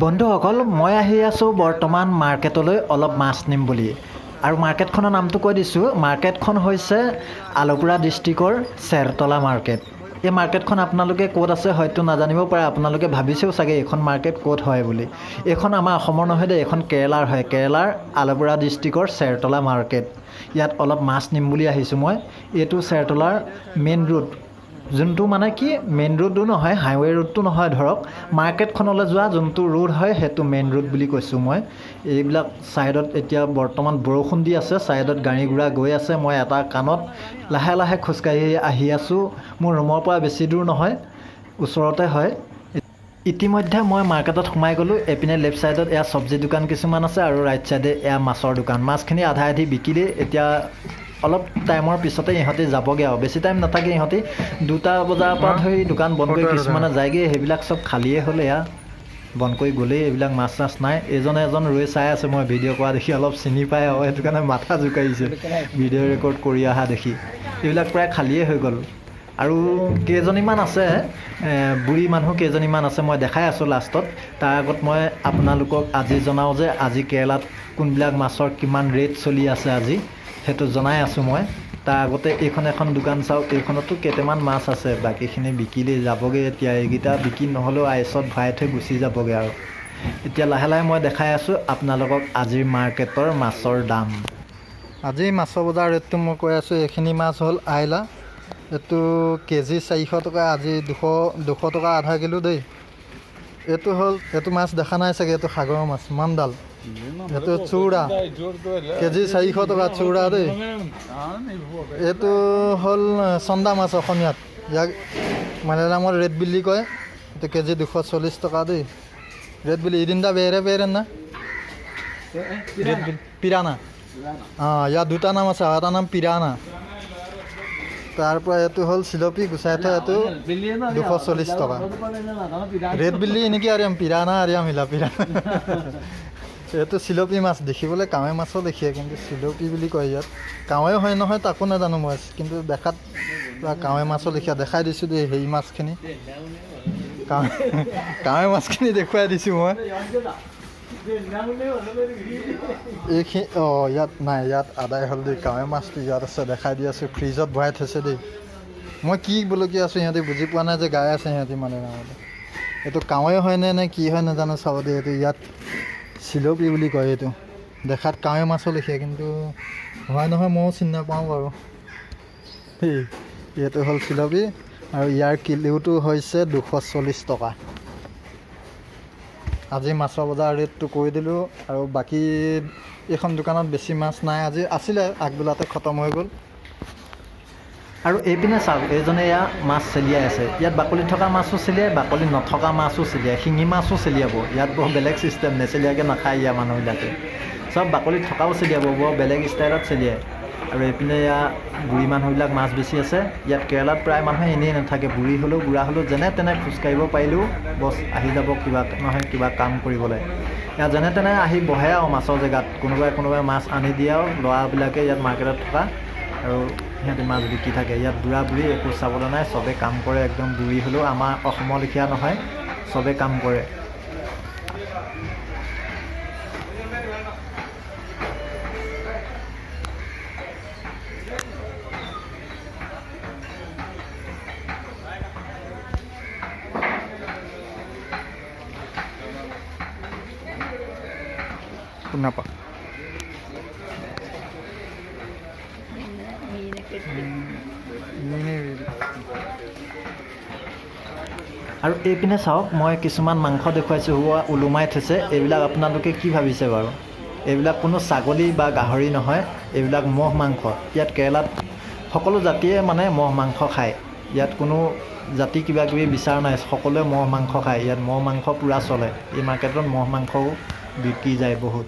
বন্ধুসকল, মই আহি আছোঁ বৰ্তমান মাৰ্কেটলৈ অলপ মাছ নিম বুলি। আৰু মাৰ্কেটখনৰ নামটো কৈ দিছোঁ। মাৰ্কেটখন হৈছে আলুপুৰা ডিষ্ট্ৰিক্টৰ চেৰতলা মাৰ্কেট। এই মাৰ্কেটখন আপোনালোকে ক'ত আছে হয়তো নাজানিব পাৰে। আপোনালোকে ভাবিছেও চাগে এইখন মাৰ্কেট ক'ত হয় বুলি। এইখন আমাৰ অসমৰ নহয় দেই, এইখন কেৰেলাৰ হয়। কেৰেলাৰ আলুপুৰা ডিষ্ট্ৰিক্টৰ চেৰতলা মাৰ্কেট। ইয়াত অলপ মাছ নিম বুলি আহিছোঁ মই। এইটো চেৰতলাৰ মেইন ৰোড, যোনটো মানে কি মেইন ৰোডো নহয়, হাইৱে ৰোডটো নহয়। ধৰক মাৰ্কেটখনলৈ যোৱা যোনটো ৰোড হয় সেইটো মেইন ৰোড বুলি কৈছোঁ মই। এইবিলাক ছাইডত এতিয়া বৰ্তমান বৰষুণ দি আছে, ছাইডত গাড়ী ঘোঁৰা গৈ আছে। মই এটা কাণত লাহে লাহে খোজকাঢ়ি আহি আছোঁ। মোৰ ৰুমৰ পৰা বেছি দূৰ নহয়, ওচৰতে হয়। ইতিমধ্যে মই মাৰ্কেটত সোমাই গ'লোঁ। এইপিনে লেফ্ট ছাইডত এয়া চব্জি দোকান কিছুমান আছে আৰু ৰাইট ছাইডে এয়া মাছৰ দোকান। মাছখিনি আধা আধি বিকিলেই। এতিয়া অলপ টাইমৰ পিছতে ইহঁতি যাবগৈ আৰু বেছি টাইম নাথাকে। ইহঁতি 2টা বজাৰ পৰা ধৰি দোকান বন্ধ কৰি কিছুমানে যায়গৈ। সেইবিলাক চব খালিয়ে হ'ল, এয়া বন্ধ কৰি গ'লেই। এইবিলাক মাছ চাছ নাই। এজন ৰৈ চাই আছে, মই ভিডিঅ' কৰা দেখি অলপ চিনি পায় আৰু সেইটো কাৰণে মাথা জোকাৰিছে ভিডিঅ' ৰেকৰ্ড কৰি অহা দেখি। এইবিলাক প্ৰায় খালিয়ে হৈ গ'ল। আৰু কেইজনীমান আছে, বুঢ়ী মানুহ কেইজনীমান আছে, মই দেখাই আছোঁ লাষ্টত। তাৰ আগত মই আপোনালোকক আজি জনাওঁ যে আজি কেৰেলাত কোনবিলাক মাছৰ কিমান ৰেট চলি আছে আজি সেইটো জনাই আছোঁ মই। তাৰ আগতে এইখন এখন দোকান চাওক। এইখনতো কেইটামান মাছ আছে, বাকীখিনি বিকিলেই যাবগৈ। এতিয়া এইকেইটা বিক্ৰী নহ'লেও আইচত ভৰাই থৈ গুচি যাবগৈ আৰু। এতিয়া লাহে লাহে মই দেখাই আছোঁ আপোনালোকক আজিৰ মাৰ্কেটৰ মাছৰ দাম। আজি মাছৰ বজাৰ ৰেটটো মই কৈ আছোঁ। এইখিনি মাছ হ'ল আইলা, এইটো কেজি 400 টকা, আজি 200 টকা আধা কিলো দেই। এইটো মাছ দেখা নাই চাগে, এইটো সাগৰৰ মাছ মানডাল। এইটো চৌৰা, কেজি 400 টকা চৌৰা দেই। এইটো হ'ল চন্দা মাছ অসমীয়াত, ইয়াক মালায়ালামত ৰেড বিল্লি কয়। এইটো কেজি 240 টকা দেই। ৰেড বিল্লি ইদিনটা বেৰে না ৰেড বিল্লি পিৰানা। ইয়াৰ 2টা নাম আছে, এটা নাম পিৰানা। তাৰপৰা এইটো হ'ল চিলপি গুচাই থোৱা, এইটো 240 টকা। ৰেড বিল্লি এনেকৈ আৰিয়াম পিৰানা আৰিয়াম হিলা পিৰানা। এইটো চিলপি মাছ, দেখিবলৈ কাৱৈ মাছো দেখিয়ে, কিন্তু চিলপি বুলি কয় ইয়াত। কাৱৈ হয় নহয় তাকো নাজানো মই, কিন্তু দেখাত পুৰা কাৱৈ মাছো লেখীয়া। দেখাই দিছোঁ দেই হেৰি মাছখিনি, কাৱৈ মাছখিনি দেখুৱাই দিছোঁ মই। এইখিনি ইয়াত নাই, ইয়াত আদায় হ'ল দেই। কাৱৈ মাছটো ইয়াত আছে, দেখাই দি আছোঁ। ফ্ৰিজত ভৰাই থৈছে দেই। মই কি বলকি আছোঁ সিহঁতি বুজি পোৱা নাই যে গাই আছে সিহঁতি মানে নামতে। এইটো কাৱৈ হয়নে নে কি হয় নাজানো, চাব দেই। এইটো ইয়াত চিলপি বুলি কয়। এইটো দেখাত কাৱৈ মাছো লেখীয়া, কিন্তু হয় নহয় ময়ো চিনি নাপাওঁ বাৰু। এইটো হ'ল চিলপি আৰু ইয়াৰ কিলোটো হৈছে 240 টকা। আজি মাছৰ বজাৰ ৰেটটো কৈ দিলোঁ। আৰু বাকী এইখন দোকানত বেছি মাছ নাই, আজি আছিলে আগবেলাতে খতম হৈ গ'ল। আৰু এইপিনে চাওক, এইজনে এয়া মাছ চেলিয়াই আছে। ইয়াত বাকলি থকা মাছো চেলিয়াই, বাকলি নথকা মাছো চেলিয়াই, শিঙি মাছো চেলিয়াব। ইয়াত বৰ বেলেগ ছিষ্টেম, নেচেলিয়াকৈ নাখায় ইয়াৰ মানুহবিলাকে। চব বাকলি থকাও চেলিয়াব, বৰ বেলেগ ষ্টাইলত চেলিয়াই। আৰু এইপিনে এয়া বুঢ়ী মানুহবিলাক মাছ বেছি আছে। ইয়াত কেৰেলাত প্ৰায় মানুহে এনেই নাথাকে, বুঢ়ী হ'লেও বুঢ়া হ'লেও যেনে তেনে খোজকাঢ়িব পাৰিলেও বছ আহি যাব কিবা নহয় কিবা কাম কৰিবলৈ। ইয়াত যেনে তেনে আহি বহে আৰু মাছৰ জেগাত। কোনোবাই মাছ আনি দিয়ে আৰু ল'ৰাবিলাকে ইয়াত মাৰ্কেটত থকা, আৰু সিহঁতে মাছ বিকি থাকে। ইয়াত বুঢ়া বুঢ়ী একো চাবলৈ নাই, চবেই কাম কৰে। একদম বুঢ়ী হ'লেও আমাৰ অসমৰ লেখীয়া নহয়, চবেই কাম কৰে। Kenapa? আৰু এইপিনে চাওক, মই কিছুমান মাংস দেখুৱাইছোঁ, ওলোমাই থৈছে। এইবিলাক আপোনালোকে কি ভাবিছে বাৰু? এইবিলাক কোনো ছাগলী বা গাহৰি নহয়, এইবিলাক মহ মাংস। ইয়াত কেৰেলাত সকলো জাতিয়ে মানে মহ মাংস খায়। ইয়াত কোনো জাতি কিবা কিবি বিচাৰ নাই, সকলোৱে মহ মাংস খায়। ইয়াত মহ মাংস পূৰা চলে। এই মাৰ্কেটত মহ মাংসও বিক্ৰী যায় বহুত।